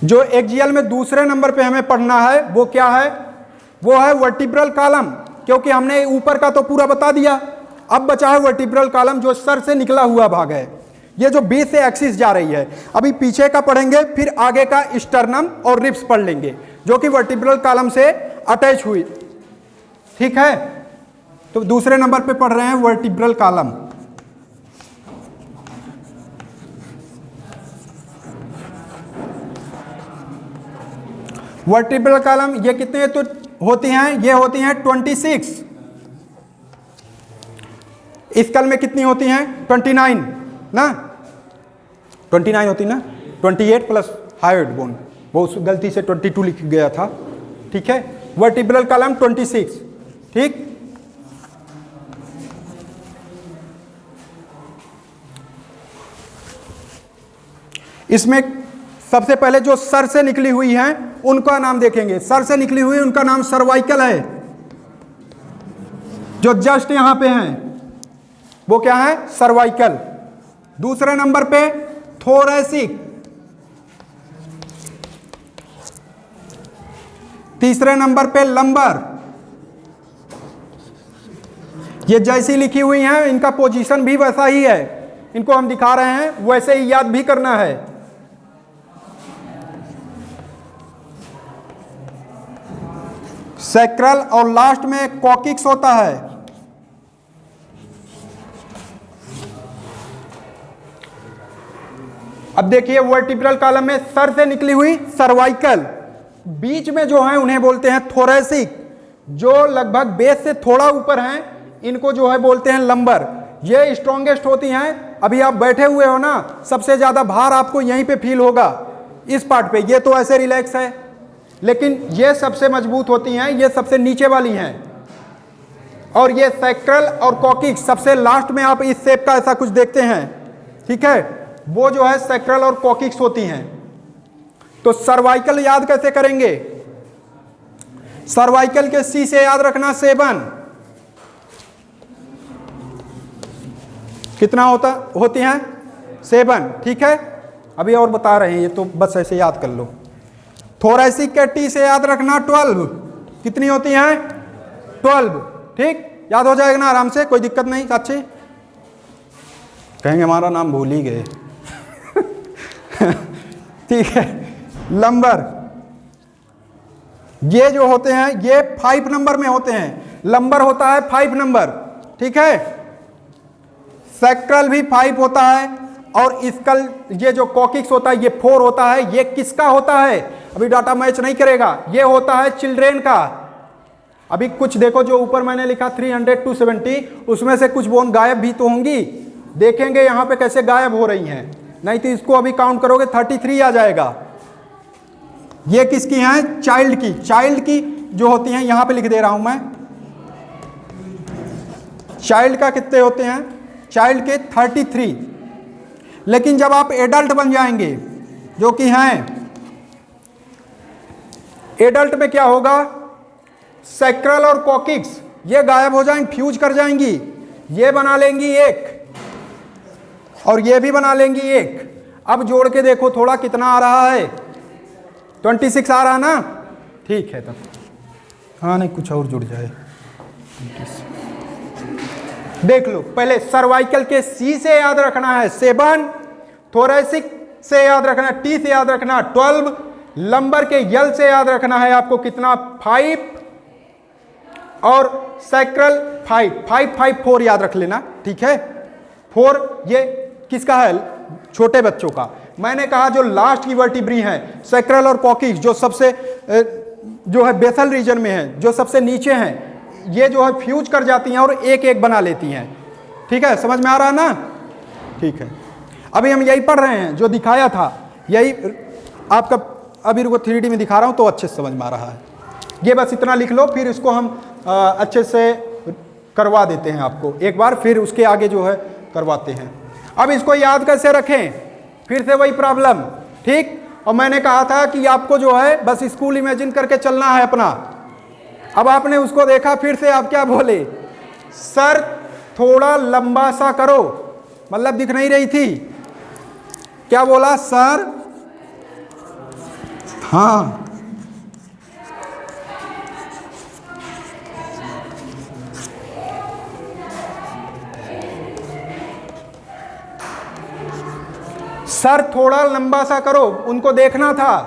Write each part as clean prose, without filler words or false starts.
जो एक्सियल में दूसरे नंबर पे हमें पढ़ना है वो क्या है, वो है वर्टिब्रल कॉलम, क्योंकि हमने ऊपर का तो पूरा बता दिया। अब बचा है वर्टिब्रल कॉलम, जो सर से निकला हुआ भाग है, ये जो बीच से एक्सिस जा रही है। अभी पीछे का पढ़ेंगे, फिर आगे का स्टर्नम और रिब्स पढ़ लेंगे, जो कि वर्टिब्रल कॉलम से अटैच हुई। ठीक है, तो दूसरे नंबर पे पढ़ रहे हैं वर्टिब्रल कॉलम। वर्टिब्रल कॉलम ये कितने तो होती हैं, ये होती हैं 26। स्कल में कितनी होती हैं 29 ना, 29 होती ना, 28 प्लस हाइड बोन, वो गलती से 22 लिख गया था। ठीक है, वर्टिब्रल कॉलम 26। ठीक, इसमें सबसे पहले जो सर से निकली हुई हैं उनका नाम देखेंगे। सर से निकली हुई उनका नाम सर्वाइकल है, जो जस्ट यहां पे हैं वो क्या है, सर्वाइकल। दूसरे नंबर पे थोरैसिक, तीसरे नंबर पे लंबर। ये जैसी लिखी हुई हैं इनका पोजीशन भी वैसा ही है, इनको हम दिखा रहे हैं, वैसे ही याद भी करना है। सैक्रल और लास्ट में कॉकिक्स होता है। अब देखिए वर्टिब्रल कॉलम में सर से निकली हुई सर्वाइकल, बीच में जो है उन्हें बोलते हैं थोरैसिक, जो लगभग बेस से थोड़ा ऊपर हैं इनको जो है बोलते हैं लंबर। ये स्ट्रॉन्गेस्ट होती हैं। अभी आप बैठे हुए हो ना, सबसे ज्यादा भार आपको यहीं पे फील होगा, इस पार्ट पे। ये तो ऐसे रिलैक्स है, लेकिन ये सबसे मजबूत होती हैं, ये सबसे नीचे वाली हैं। और ये सैक्रल और कॉकिक्स सबसे लास्ट में आप इस शेप का ऐसा कुछ देखते हैं। ठीक है, वो जो है सैक्रल और कॉकिक्स होती हैं। तो सर्वाइकल याद कैसे करेंगे, सर्वाइकल के सी से याद रखना 7। कितना होती हैं 7। ठीक है, अभी और बता रहे हैं, ये तो बस ऐसे याद कर लो। थोरैसिक के टी से याद रखना 12। कितनी होती हैं 12। ठीक, याद हो जाएगा ना आराम से, कोई दिक्कत नहीं। अच्छे कहेंगे हमारा नाम भूल ही गए। ठीक है, लंबर ये जो होते हैं ये 5 नंबर में होते हैं। लंबर होता है 5 नंबर। ठीक है, सैक्रल भी 5 होता है, और स्कल ये जो कॉकिक्स होता है ये 4 होता है। ये किसका होता है, अभी डाटा मैच नहीं करेगा, ये होता है चिल्ड्रेन का। अभी कुछ देखो, जो ऊपर मैंने लिखा 300 to 70, उसमें से कुछ बोन गायब भी तो होंगी, देखेंगे यहां पे कैसे गायब हो रही हैं, नहीं तो इसको अभी काउंट करोगे 33 आ जाएगा। ये किसकी हैं, चाइल्ड की। चाइल्ड की जो होती हैं यहां पे लिख दे रहा हूं मैं, चाइल्ड का कितने होते हैं, चाइल्ड के 33। लेकिन जब आप एडल्ट बन जाएंगे, जो कि हैं एडल्ट में क्या होगा, सैक्रल और कॉकिक्स ये गायब हो जाएंगी, फ्यूज कर जाएंगी। ये बना लेंगी 1 और ये भी बना लेंगी 1। अब जोड़ के देखो थोड़ा कितना आ रहा है, 26 आ रहा ना। ठीक है, तब हाँ नहीं कुछ और जुड़ जाए। देख लो, पहले सर्वाइकल के सी से याद रखना है 7, थोरैसिक से याद रखना, टी से याद रखना 12, लंबर के यल से याद रखना है आपको कितना 5, और सैक्रल 5 4 याद रख लेना। ठीक है, 4 ये किसका है, छोटे बच्चों का। मैंने कहा जो लास्ट की वर्टिब्री हैं सैक्रल और कॉकिक्स, जो सबसे जो है बेसल रीजन में है, जो सबसे नीचे हैं, ये जो है फ्यूज कर जाती हैं और एक एक बना लेती हैं। ठीक है, समझ में आ रहा है ना। ठीक है, अभी हम यही पढ़ रहे हैं जो दिखाया था, यही आपका अभी रुको 3D में दिखा रहा हूं तो अच्छे से समझ में आ रहा है। ये बस इतना लिख लो, फिर इसको हम अच्छे से करवा देते हैं आपको एक बार, फिर उसके आगे जो है करवाते हैं। अब इसको याद कैसे रखें, फिर से वही प्रॉब्लम। ठीक, और मैंने कहा था कि आपको जो है बस स्कूल इमेजिन करके चलना है अपना। अब आपने उसको देखा, फिर से आप क्या बोले, सर थोड़ा लंबा सा करो, मतलब दिख नहीं रही थी, क्या बोला, सर हाँ, सर थोड़ा लंबा सा करो, उनको देखना था।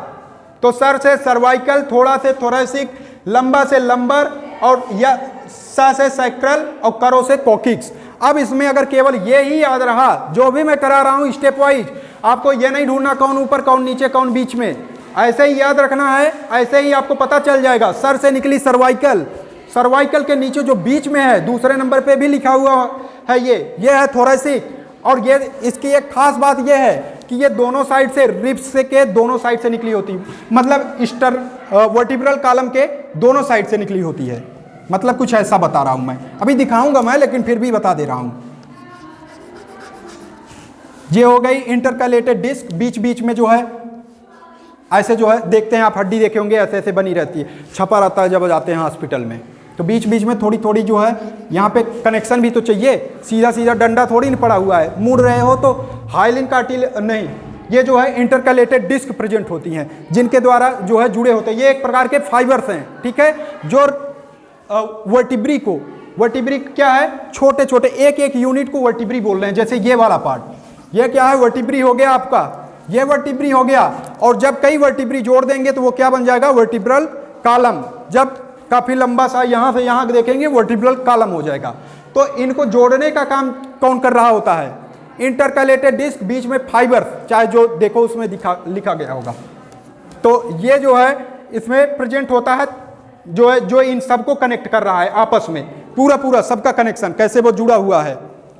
तो सर से सर्वाइकल, थोड़ा से थोरेसिक, लंबा से लंबर, और या सा से सैक्रल, और करो से कोकिक्स। अब इसमें अगर केवल ये ही याद रहा, जो भी मैं करा रहा हूं स्टेप वाइज, आपको ये नहीं ढूंढना कौन ऊपर कौन नीचे कौन बीच में, ऐसे ही याद रखना है, ऐसे ही आपको पता चल जाएगा। सर से निकली सर्वाइकल, सर्वाइकल के नीचे जो बीच में है, दूसरे नंबर पे भी लिखा हुआ है, ये है थोरेसिक। और ये इसकी एक खास बात ये है कि ये दोनों साइड से, रिब्स के दोनों साइड से निकली होती है, मतलब वर्टिब्रल कॉलम के दोनों साइड से निकली होती है। मतलब कुछ ऐसा बता रहा हूं मैं, अभी दिखाऊंगा मैं, लेकिन फिर भी बता दे रहा हूं। ये हो गई इंटरकैलेटेड डिस्क, बीच बीच में जो है ऐसे जो है, देखते हैं आप हड्डी देखे होंगे, ऐसे ऐसे बनी रहती है, छपा रहता है जब जाते हैं हॉस्पिटल में, तो बीच बीच में थोड़ी थोड़ी जो है यहाँ पे कनेक्शन भी तो चाहिए, सीधा सीधा डंडा थोड़ी नहीं पड़ा हुआ है, मुड़ रहे हो तो हाइलिन कार्टिल नहीं, ये जो है इंटरकैलेटेड डिस्क प्रेजेंट होती हैं, जिनके द्वारा जो है जुड़े होते हैं। ये एक प्रकार के फाइबर्स हैं, ठीक है, जो वर्टिब्री को, वर्टिब्री क्या है, छोटे छोटे एक एक यूनिट को वर्टिब्री बोल रहे हैं। जैसे ये वाला पार्ट, ये क्या है, वर्टिब्री हो गया आपका, ये वर्टिब्री हो गया, और जब कई वर्टिब्री जोड़ देंगे तो वो क्या बन जाएगा, वर्टिब्रल कॉलम। जब काफी लंबा सा यहाँ से यहाँ देखेंगे, वर्टिब्रल कॉलम हो जाएगा। तो इनको जोड़ने का काम कौन कर रहा होता है, इंटरकैलेटेड डिस्क, बीच में फाइबर, चाहे जो देखो उसमें लिखा गया होगा। तो ये जो है इसमें प्रेजेंट होता है, जो है जो इन सबको कनेक्ट कर रहा है आपस में, पूरा पूरा सबका कनेक्शन कैसे वो जुड़ा हुआ है,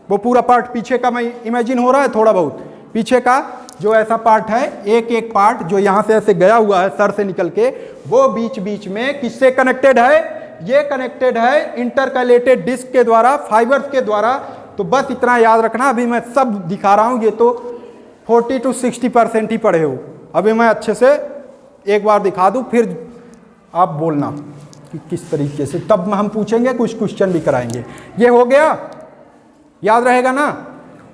वो पूरा पार्ट पीछे का मैं इमेजिन हो रहा है, थोड़ा बहुत पीछे का जो ऐसा पार्ट है, एक एक पार्ट जो यहाँ से ऐसे गया हुआ है सर से निकल के, वो बीच बीच में किससे कनेक्टेड है, ये कनेक्टेड है इंटरकैलेटेड डिस्क के द्वारा, फाइबर्स के द्वारा। तो बस इतना याद रखना, अभी मैं सब दिखा रहा हूँ, ये तो 40 to 60% ही पढ़े हो, अभी मैं अच्छे से एक बार दिखा दूँ, फिर आप बोलना कि किस तरीके से, तब हम पूछेंगे, कुछ क्वेश्चन भी कराएंगे। ये हो गया, याद रहेगा ना।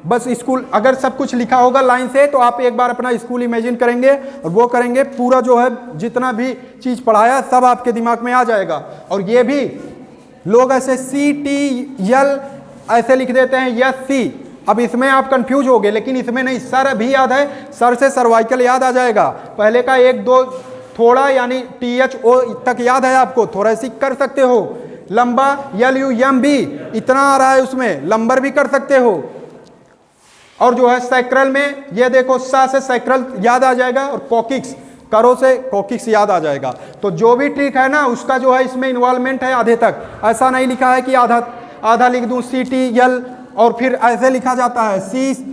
बस स्कूल अगर सब कुछ लिखा होगा लाइन से, तो आप एक बार अपना स्कूल इमेजिन करेंगे और वो करेंगे, पूरा जो है जितना भी चीज़ पढ़ाया सब आपके दिमाग में आ जाएगा। और ये भी लोग ऐसे CTL ऐसे लिख देते हैं, SC, अब इसमें आप कंफ्यूज हो गए, लेकिन इसमें नहीं, सर भी याद है, सर से सर्वाइकल याद आ जाएगा, पहले का एक दो थोड़ा यानी THO तक याद है आपको, थोरेसिक कर सकते हो, लंबा LUMB इतना आ रहा है उसमें, लंबर भी कर सकते हो। और जो है सैक्रल में ये देखो, सा से सैक्रल याद आ जाएगा, और कोकिक्स, करो से कोकिक्स याद आ जाएगा। तो जो भी ट्रिक है ना, उसका जो है इसमें इन्वॉल्वमेंट है आधे तक, ऐसा नहीं लिखा है कि आधा आधा लिख दूं CTL और फिर ऐसे लिखा जाता है C